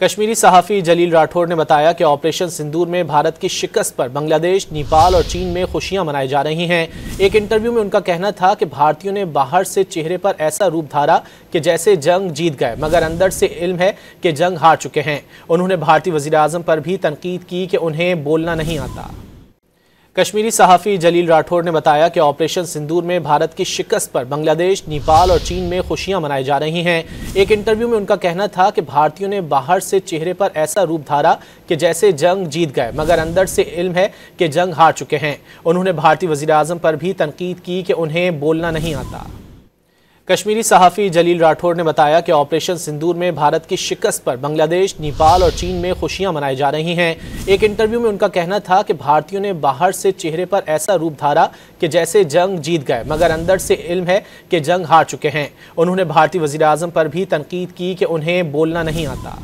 कश्मीरी सहाफ़ी जलील राठौर ने बताया कि ऑपरेशन सिंदूर में भारत की शिकस्त पर बांग्लादेश, नेपाल और चीन में खुशियां मनाई जा रही हैं। एक इंटरव्यू में उनका कहना था कि भारतीयों ने बाहर से चेहरे पर ऐसा रूप धारा कि जैसे जंग जीत गए, मगर अंदर से इल्म है कि जंग हार चुके हैं। उन्होंने भारतीय वज़ीर आज़म पर भी तनकीद की कि उन्हें बोलना नहीं आता। कश्मीरी सहाफ़ी जलील राठौर ने बताया कि ऑपरेशन सिंदूर में भारत की शिकस्त पर बांग्लादेश, नेपाल और चीन में खुशियां मनाई जा रही हैं। एक इंटरव्यू में उनका कहना था कि भारतीयों ने बाहर से चेहरे पर ऐसा रूप धारा कि जैसे जंग जीत गए, मगर अंदर से इल्म है कि जंग हार चुके हैं। उन्होंने भारतीय वज़ीर आज़म पर भी तनकीद की कि उन्हें बोलना नहीं आता। कश्मीरी सहाफ़ी जलील राठौर ने बताया कि ऑपरेशन सिंदूर में भारत की शिकस्त पर बांग्लादेश, नेपाल और चीन में खुशियां मनाई जा रही हैं। एक इंटरव्यू में उनका कहना था कि भारतीयों ने बाहर से चेहरे पर ऐसा रूप धारा कि जैसे जंग जीत गए, मगर अंदर से इल्म है कि जंग हार चुके हैं। उन्होंने भारतीय वज़ीर आज़म पर भी तनकीद की कि उन्हें बोलना नहीं आता।